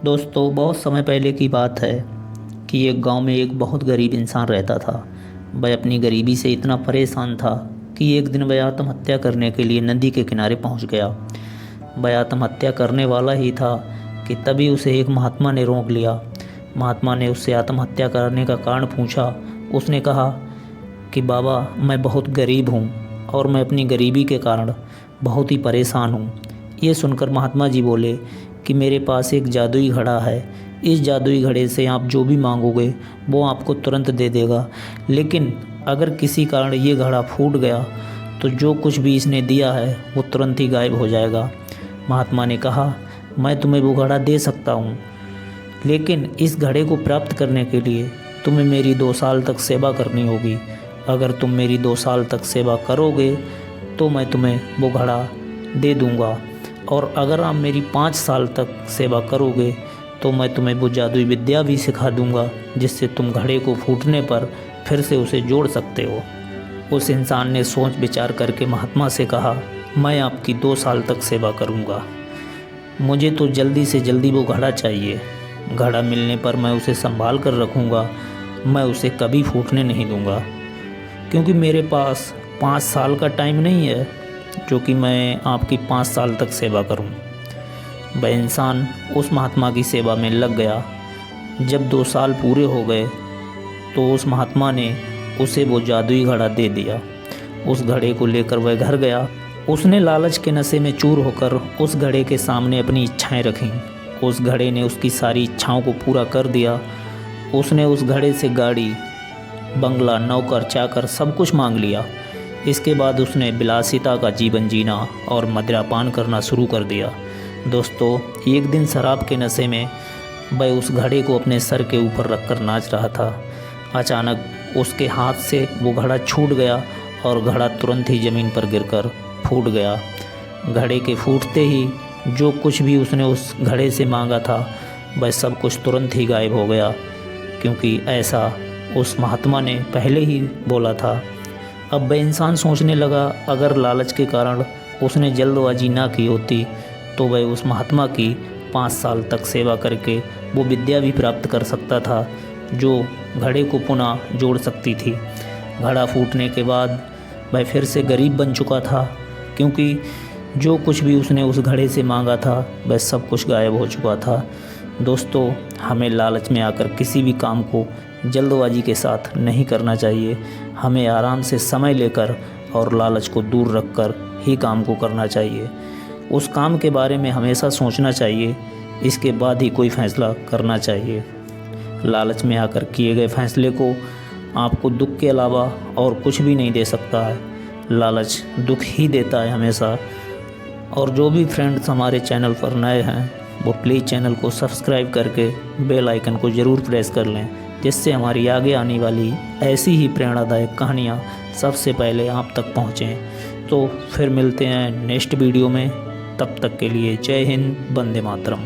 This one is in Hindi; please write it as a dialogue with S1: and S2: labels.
S1: दोस्तों, बहुत समय पहले की बात है कि एक गांव में एक बहुत गरीब इंसान रहता था। वह अपनी गरीबी से इतना परेशान था कि एक दिन वह आत्महत्या करने के लिए नदी के किनारे पहुंच गया। वह आत्महत्या करने वाला ही था कि तभी उसे एक महात्मा ने रोक लिया। महात्मा ने उससे आत्महत्या करने का कारण पूछा। उसने कहा कि बाबा, मैं बहुत गरीब हूँ और मैं अपनी गरीबी के कारण बहुत ही परेशान हूँ। ये सुनकर महात्मा जी बोले कि मेरे पास एक जादुई घड़ा है। इस जादुई घड़े से आप जो भी मांगोगे वो आपको तुरंत दे देगा, लेकिन अगर किसी कारण ये घड़ा फूट गया तो जो कुछ भी इसने दिया है वो तुरंत ही गायब हो जाएगा। महात्मा ने कहा, मैं तुम्हें वो घड़ा दे सकता हूँ, लेकिन इस घड़े को प्राप्त करने के लिए तुम्हें मेरी 2 साल तक सेवा करनी होगी। अगर तुम मेरी 2 साल तक सेवा करोगे तो मैं तुम्हें वो घड़ा दे दूँगा, और अगर आप मेरी 5 साल तक सेवा करोगे तो मैं तुम्हें वो जादुई विद्या भी सिखा दूँगा जिससे तुम घड़े को फूटने पर फिर से उसे जोड़ सकते हो। उस इंसान ने सोच विचार करके महात्मा से कहा, मैं आपकी 2 साल तक सेवा करूँगा। मुझे तो जल्दी से जल्दी वो घड़ा चाहिए। घड़ा मिलने पर मैं उसे संभाल कर रखूँगा। मैं उसे कभी फूटने नहीं दूँगा, क्योंकि मेरे पास 5 साल का टाइम नहीं है जो कि मैं आपकी 5 साल तक सेवा करूं। वह इंसान उस महात्मा की सेवा में लग गया। जब 2 साल पूरे हो गए तो उस महात्मा ने उसे वो जादुई घड़ा दे दिया। उस घड़े को लेकर वह घर गया। उसने लालच के नशे में चूर होकर उस घड़े के सामने अपनी इच्छाएं रखीं। उस घड़े ने उसकी सारी इच्छाओं को पूरा कर दिया। उसने उस घड़े से गाड़ी, बंगला, नौकर, चाकर सब कुछ मांग लिया। इसके बाद उसने विलासिता का जीवन जीना और मदिरापान करना शुरू कर दिया। दोस्तों, एक दिन शराब के नशे में वह उस घड़े को अपने सर के ऊपर रखकर नाच रहा था। अचानक उसके हाथ से वो घड़ा छूट गया और घड़ा तुरंत ही ज़मीन पर गिरकर फूट गया। घड़े के फूटते ही जो कुछ भी उसने उस घड़े से मांगा था वह सब कुछ तुरंत ही गायब हो गया, क्योंकि ऐसा उस महात्मा ने पहले ही बोला था। अब वह इंसान सोचने लगा, अगर लालच के कारण उसने जल्दबाजी ना की होती तो वह उस महात्मा की 5 साल तक सेवा करके वो विद्या भी प्राप्त कर सकता था जो घड़े को पुनः जोड़ सकती थी। घड़ा फूटने के बाद वह फिर से गरीब बन चुका था, क्योंकि जो कुछ भी उसने उस घड़े से मांगा था वह सब कुछ गायब हो चुका था। दोस्तों, हमें लालच में आकर किसी भी काम को जल्दबाजी के साथ नहीं करना चाहिए। हमें आराम से समय लेकर और लालच को दूर रखकर ही काम को करना चाहिए। उस काम के बारे में हमेशा सोचना चाहिए, इसके बाद ही कोई फ़ैसला करना चाहिए। लालच में आकर किए गए फैसले को आपको दुख के अलावा और कुछ भी नहीं दे सकता है। लालच दुख ही देता है हमेशा। और जो भी फ्रेंड्स हमारे चैनल पर नए हैं वो प्लीज़ चैनल को सब्सक्राइब करके बेल आइकन को ज़रूर प्रेस कर लें, जिससे हमारी आगे आने वाली ऐसी ही प्रेरणादायक कहानियाँ सबसे पहले आप तक पहुँचें। तो फिर मिलते हैं नेक्स्ट वीडियो में। तब तक के लिए जय हिंद, वंदे मातरम।